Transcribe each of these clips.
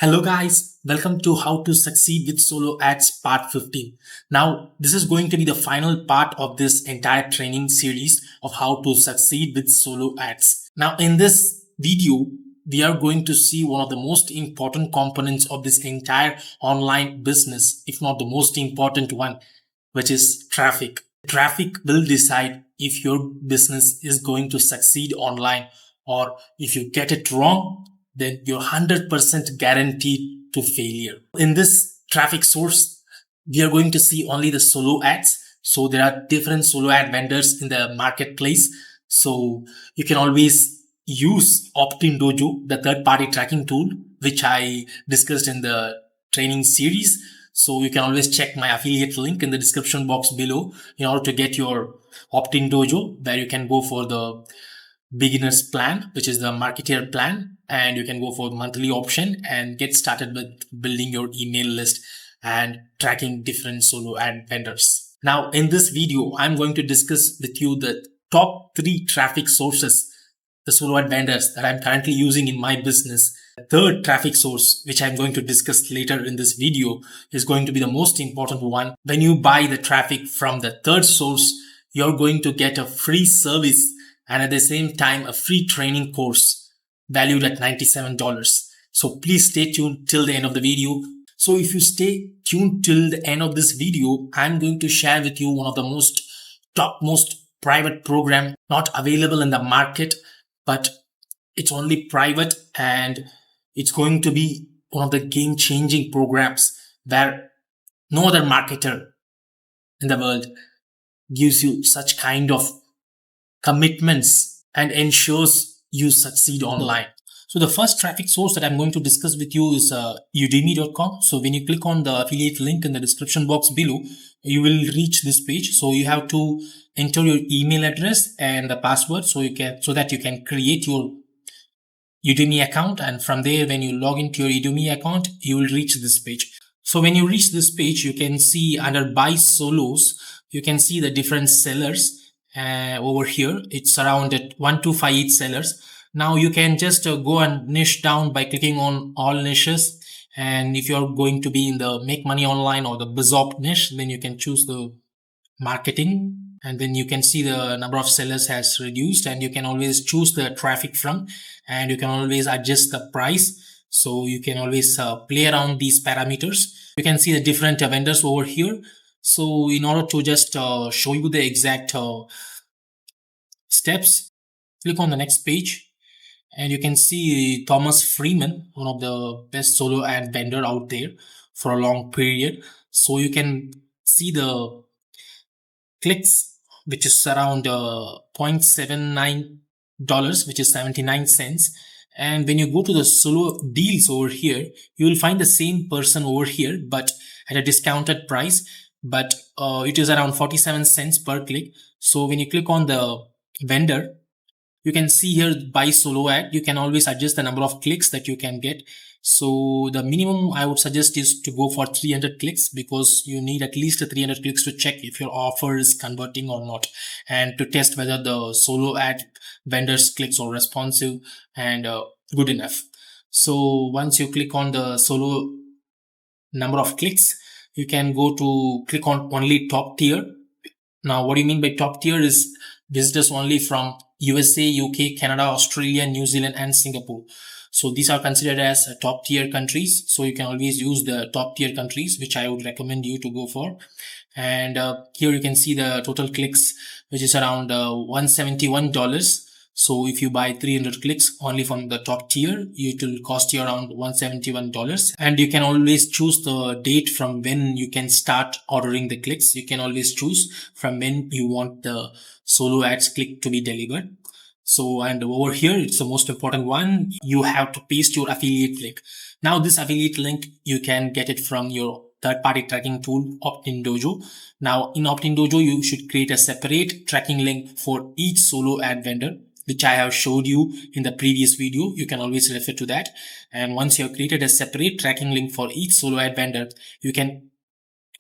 Hello guys, welcome to How to Succeed with Solo Ads Part 15. Now, this is going to be the final part of this entire training series of how to succeed with solo ads. Now, in this video, we are going to see one of the most important components of this entire online business, if not the most important one, which is traffic. Traffic will decide if your business is going to succeed online, or if you get it wrong, then you're 100% guaranteed to failure. In this traffic source, we are going to see only the solo ads. So there are different solo ad vendors in the marketplace. So you can always use Optin Dojo, the third-party tracking tool, which I discussed in the training series. So you can always check my affiliate link in the description box below in order to get your Optin Dojo, where you can go for the beginner's plan, which is the marketer plan, and you can go for monthly option and get started with building your email list and tracking different solo ad vendors. Now, in this video, I'm going to discuss with you the top 3 traffic sources, the solo ad vendors that I'm currently using in my business. The third traffic source, which I'm going to discuss later in this video, is going to be the most important one. When you buy the traffic from the third source, you're going to get a free service and at the same time a free training course valued at $97. So please stay tuned till the end of the video. So if you stay tuned till the end of this video, I'm going to share with you one of the topmost private program not available in the market, but it's only private, and it's going to be one of the game-changing programs where no other marketer in the world gives you such kind of commitments and ensures you succeed online. So the first traffic source that I'm going to discuss with you is Udimi.com. So when you click on the affiliate link in the description box below, you will reach this page. So you have to enter your email address and the password so that you can create your Udemy account, and from there, when you log into your Udemy account, you will reach this page. So when you reach this page, you can see under buy solos, you can see the different sellers. Over here, it's around 1258 sellers. Now you can just go and niche down by clicking on all niches. And if you're going to be in the make money online or the BizOp niche, then you can choose the marketing. And then you can see the number of sellers has reduced, and you can always choose the traffic from, and you can always adjust the price. So you can always play around these parameters. You can see the different vendors over here. So in order to just show you the exact steps, click on the next page and you can see Thomas Freeman, one of the best solo ad vendor out there for a long period. So you can see the clicks, which is around $0.79, which is 79 cents. And when you go to the solo deals over here, you will find the same person over here, but at a discounted price. But it is around 47 cents per click. So when you click on the vendor, you can see here buy solo ad. You can always adjust the number of clicks that you can get. So the minimum I would suggest is to go for 300 clicks, because you need at least 300 clicks to check if your offer is converting or not, and to test whether the solo ad vendor's clicks are responsive and good enough. So once you click on the solo number of clicks, you can go to click on only top tier. Now, what do you mean by top tier is visitors only from USA, UK, Canada, Australia, New Zealand, and Singapore. So these are considered as top tier countries. So you can always use the top tier countries, which I would recommend you to go for. And here you can see the total clicks, which is around $171. So if you buy 300 clicks only from the top tier, it will cost you around $171. And you can always choose the date from when you can start ordering the clicks. You can always choose from when you want the solo ads click to be delivered. So, and over here, it's the most important one. You have to paste your affiliate link. Now this affiliate link, you can get it from your third-party tracking tool, Optin Dojo. Now in Optin Dojo, you should create a separate tracking link for each solo ad vendor, which I have showed you in the previous video. You can always refer to that. And once you have created a separate tracking link for each solo ad vendor, you can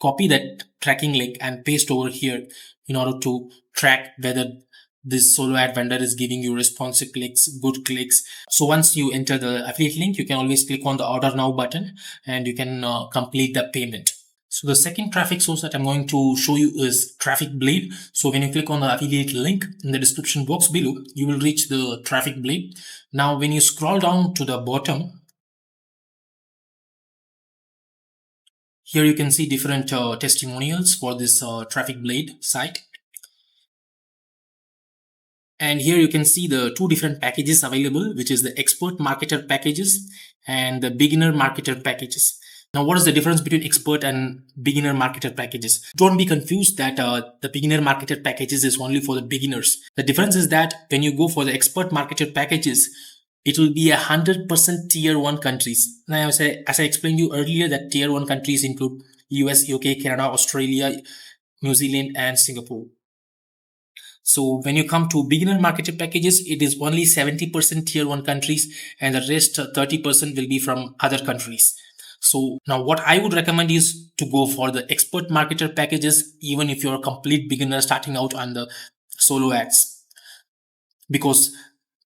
copy that tracking link and paste over here in order to track whether this solo ad vendor is giving you responsive clicks, good clicks. So once you enter the affiliate link, you can always click on the order now button and you can complete the payment. So the second traffic source that I'm going to show you is Traffic Blade. So when you click on the affiliate link in the description box below, you will reach the Traffic Blade. Now when you scroll down to the bottom, here you can see different testimonials for this Traffic Blade site. And here you can see the two different packages available, which is the expert marketer packages and the beginner marketer packages. Now, what is the difference between expert and beginner marketer packages? Don't be confused that the beginner marketer packages is only for the beginners. The difference is that when you go for the expert marketer packages, it will be 100% tier 1 countries. Now, as I explained you earlier, that tier 1 countries include US, UK, Canada, Australia, New Zealand, and Singapore. So when you come to beginner marketer packages, it is only 70% tier 1 countries and the rest 30% will be from other countries. So now what I would recommend is to go for the expert marketer packages, even if you're a complete beginner starting out on the solo ads. Because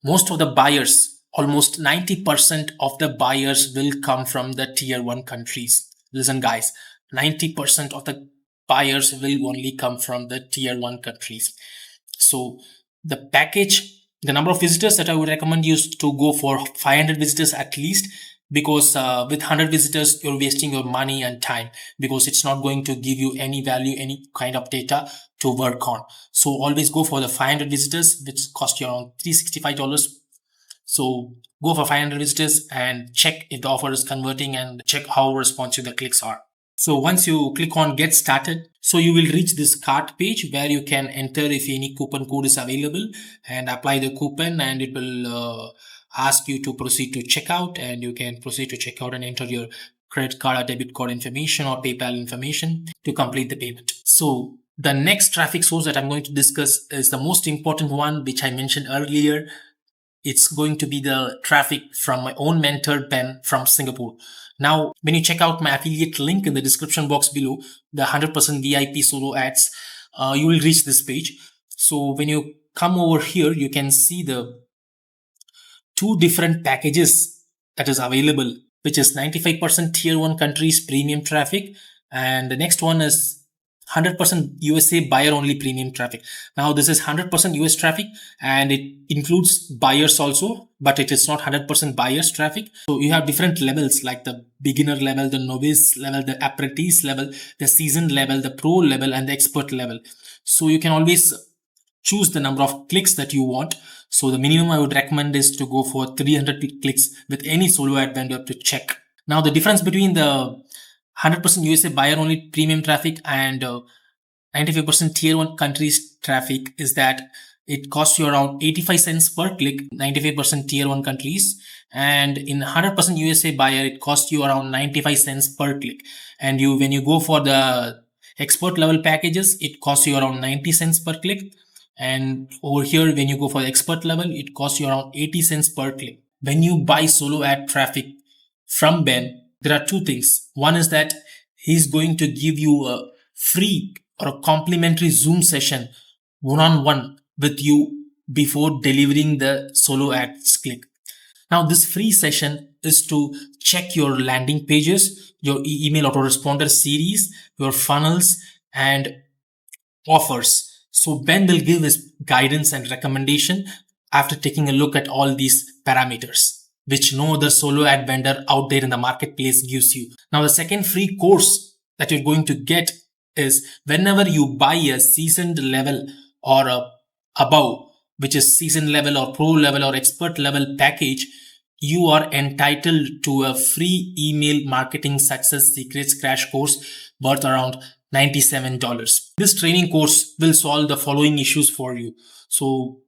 most of the buyers, almost 90% of the buyers will come from the tier 1 countries. Listen guys, 90% of the buyers will only come from the tier 1 countries. So the package, the number of visitors that I would recommend you to go for 500 visitors at least, because with 100 visitors, you're wasting your money and time because it's not going to give you any value, any kind of data to work on. So always go for the 500 visitors, which cost you around $365. So go for 500 visitors and check if the offer is converting and check how responsive the clicks are. So once you click on get started, so you will reach this cart page where you can enter if any coupon code is available and apply the coupon, and it will ask you to proceed to checkout, and you can proceed to checkout and enter your credit card or debit card information or PayPal information to complete the payment. So the next traffic source that I'm going to discuss is the most important one, which I mentioned earlier. It's going to be the traffic from my own mentor, Ben, from Singapore. Now, when you check out my affiliate link in the description box below, the 100% VIP solo ads, you will reach this page. So when you come over here, you can see the two different packages that is available, which is 95% tier 1 countries premium traffic. And the next one is 100% USA buyer only premium traffic. Now this is 100% US traffic and it includes buyers also, but it is not 100% buyers traffic. So you have different levels like the beginner level, the novice level, the apprentice level, the seasoned level, the pro level, and the expert level. So you can always choose the number of clicks that you want. So the minimum I would recommend is to go for 300 clicks with any solo ad vendor to check. Now the difference between the 100% USA buyer only premium traffic and 95% tier 1 countries traffic is that it costs you around 85 cents per click, 95% tier 1 countries, and in 100% USA buyer it costs you around 95 cents per click. And when you go for the expert level packages, it costs you around 90 cents per click, and over here when you go for the expert level, it costs you around 80 cents per click. When you buy solo ad traffic from Ben, there are two things. One is that he's going to give you a free or a complimentary Zoom session one-on-one with you before delivering the solo ads click. Now this free session is to check your landing pages, your email autoresponder series, your funnels, and offers. So Ben will give his guidance and recommendation after taking a look at all these parameters, which no other solo ad vendor out there in the marketplace gives you. Now, the second free course that you're going to get is whenever you buy a seasoned level or above, which is seasoned level or pro level or expert level package, you are entitled to a free email marketing success secrets crash course worth around $97. This training course will solve the following issues for you. So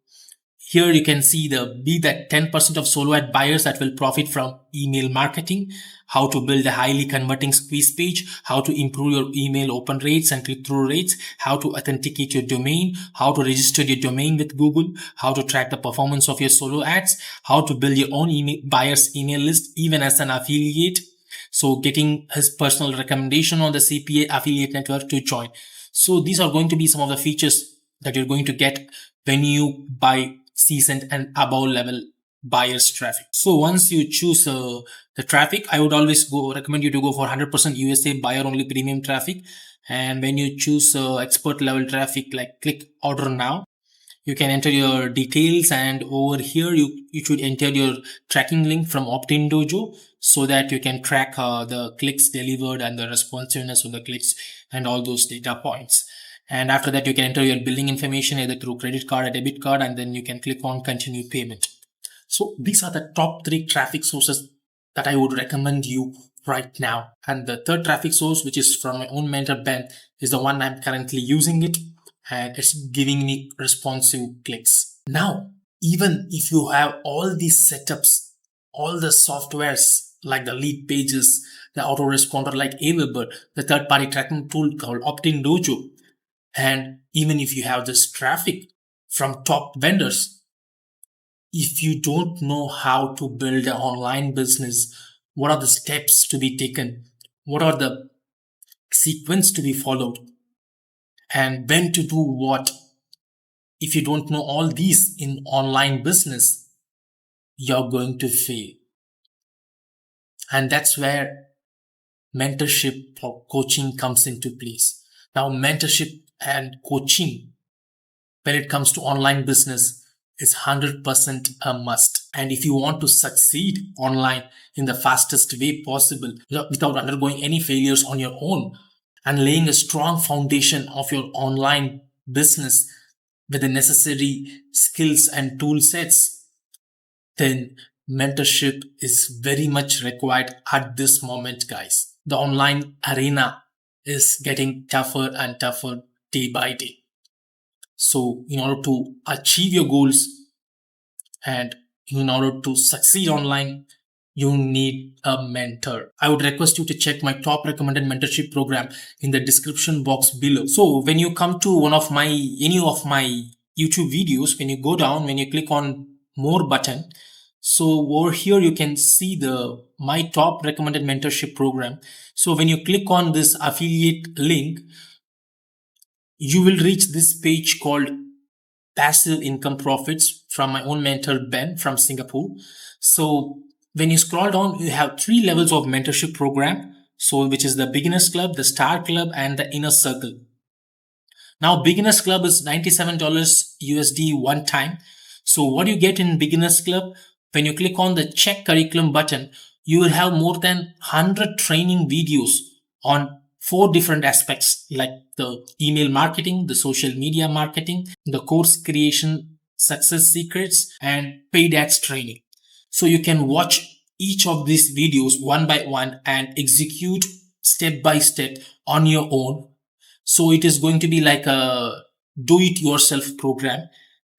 here you can see that 10% of solo ad buyers that will profit from email marketing, how to build a highly converting squeeze page, how to improve your email open rates and click-through rates, how to authenticate your domain, how to register your domain with Google, how to track the performance of your solo ads, how to build your own buyer's email list even as an affiliate. So getting his personal recommendation on the CPA affiliate network to join. So these are going to be some of the features that you're going to get when you buy seasoned and above level buyers traffic. So once you choose the traffic, I would always recommend you to go for 100% USA buyer only premium traffic. And when you choose expert level traffic, like click order now, you can enter your details, and over here you should enter your tracking link from Optin Dojo so that you can track the clicks delivered and the responsiveness of the clicks and all those data points. And after that, you can enter your billing information either through credit card or debit card, and then you can click on continue payment. So these are the top 3 traffic sources that I would recommend you right now. And the third traffic source, which is from my own mentor Ben, is the one I'm currently using it, and it's giving me responsive clicks. Now, even if you have all these setups, all the softwares like the lead pages, the autoresponder like AWeber, the third-party tracking tool called Optin Dojo, and even if you have this traffic from top vendors, if you don't know how to build an online business, what are the steps to be taken, what are the sequence to be followed, and when to do what, if you don't know all these in online business, you're going to fail. And that's where mentorship or coaching comes into place. Now, mentorship and coaching, when it comes to online business, is 100% a must. And if you want to succeed online in the fastest way possible, without undergoing any failures on your own, and laying a strong foundation of your online business with the necessary skills and tool sets, then mentorship is very much required at this moment, guys. The online arena is getting tougher and tougher day by day. So in order to achieve your goals and in order to succeed online, you need a mentor. I would request you to check my top recommended mentorship program in the description box below. So when you come to any of my YouTube videos, when you go down, when you click on more button, so over here you can see the my top recommended mentorship program. So when you click on this affiliate link, you will reach this page called Passive Income Profits from my own mentor Ben from Singapore. So when you scroll down, you have 3 levels of mentorship program. So which is the Beginners Club, the Star Club, and the Inner Circle. Now Beginners Club is $97 USD one time. So what you get in Beginners Club, when you click on the check curriculum button, you will have more than 100 training videos on 4 different aspects like the email marketing, the social media marketing, the course creation success secrets, and paid ads training. So you can watch each of these videos one by one and execute step by step on your own. So it is going to be like a do-it-yourself program,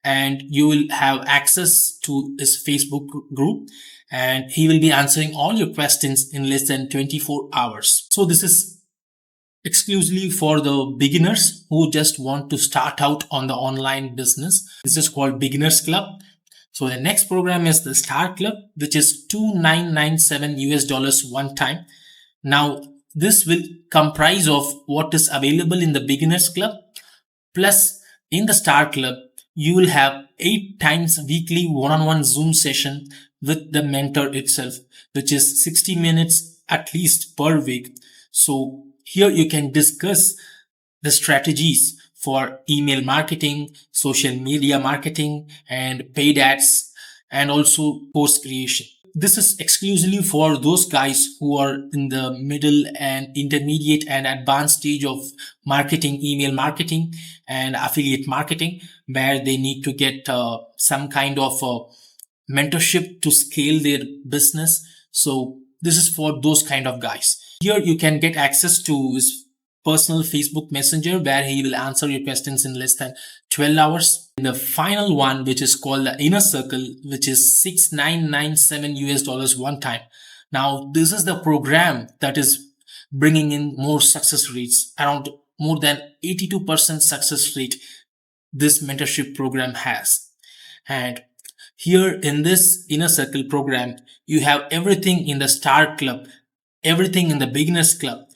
and you will have access to his Facebook group, and he will be answering all your questions in less than 24 hours. So this is exclusively for the beginners who just want to start out on the online business. This is called Beginners Club. So the next program is the Star Club, which is $2997 US one time. Now this will comprise of what is available in the Beginners Club, plus in the Star Club you will have 8 times weekly one-on-one Zoom session with the mentor itself, which is 60 minutes at least per week. So here you can discuss the strategies for email marketing, social media marketing, and paid ads, and also course creation. This is exclusively for those guys who are in the middle and intermediate and advanced stage of marketing, email marketing and affiliate marketing, where they need to get some kind of mentorship to scale their business. So this is for those kind of guys. Here you can get access to his personal Facebook Messenger, where he will answer your questions in less than 12 hours. And the final one, which is called the Inner Circle, which is $6997 US one time. Now this is the program that is bringing in more success rates, around more than 82% success rate this mentorship program has. And here in this Inner Circle program, you have everything in the Star Club, everything in the Beginners Club,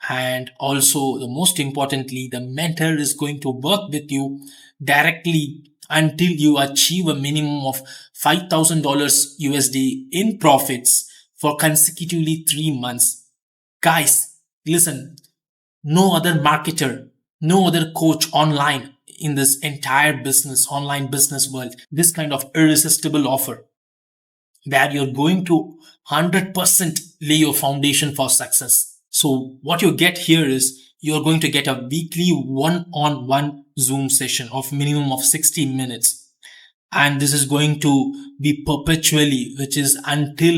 and also the most importantly, the mentor is going to work with you directly until you achieve a minimum of $5,000 USD in profits for consecutively 3 months. Guys, listen, no other marketer, no other coach online in this entire business, online business world, this kind of irresistible offer where you're going to 100% lay your foundation for success. So what you get here is you're going to get a weekly one-on-one Zoom session of minimum of 60 minutes. And this is going to be perpetually, which is until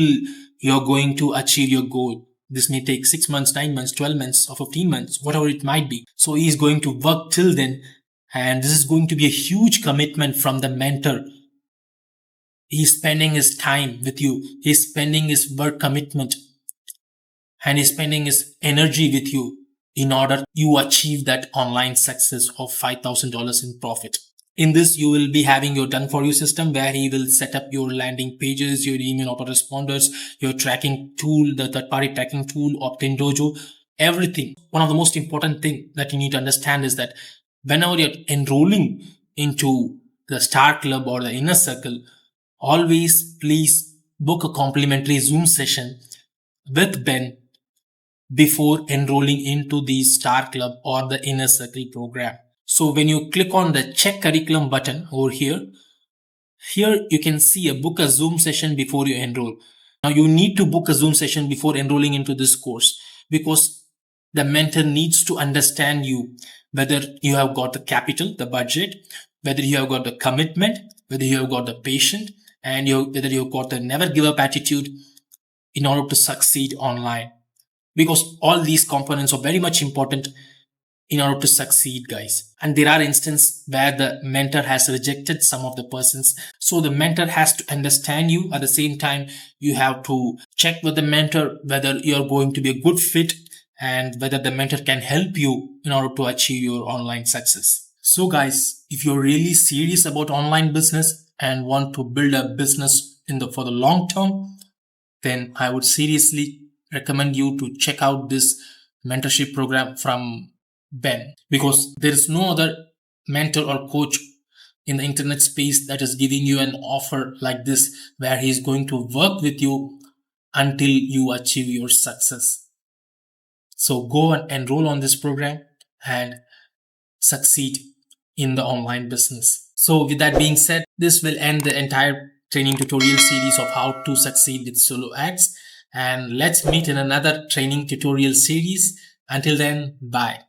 you're going to achieve your goal. This may take 6 months, 9 months, 12 months, or 15 months, whatever it might be. So he's going to work till then. And this is going to be a huge commitment from the mentor. He's spending his time with you. He's spending his work commitment and he's spending his energy with you in order you achieve that online success of $5,000 in profit. In this, you will be having your done for you system where he will set up your landing pages, your email autoresponders, your tracking tool, the third party tracking tool, Optin Dojo, everything. One of the most important thing that you need to understand is that whenever you're enrolling into the Star Club or the Inner Circle, always please book a complimentary Zoom session with Ben before enrolling into the Star Club or the Inner Circle program. So when you click on the check curriculum button over here you can see a book a Zoom session before you enroll. Now you need to book a Zoom session before enrolling into this course because the mentor needs to understand you, whether you have got the capital, the budget, whether you have got the commitment, whether you have got the patience, and whether you've got the never give up attitude in order to succeed online. Because all these components are very much important in order to succeed, guys. And there are instances where the mentor has rejected some of the persons. So the mentor has to understand you. At the same time, you have to check with the mentor whether you're going to be a good fit and whether the mentor can help you in order to achieve your online success. So guys, if you're really serious about online business and want to build a business for the long term, then I would seriously recommend you to check out this mentorship program from Ben, because there is no other mentor or coach in the internet space that is giving you an offer like this where he's going to work with you until you achieve your success. So go and enroll on this program and succeed in the online business. So with that being said, this will end the entire training tutorial series of how to succeed with solo ads. And let's meet in another training tutorial series. Until then, bye.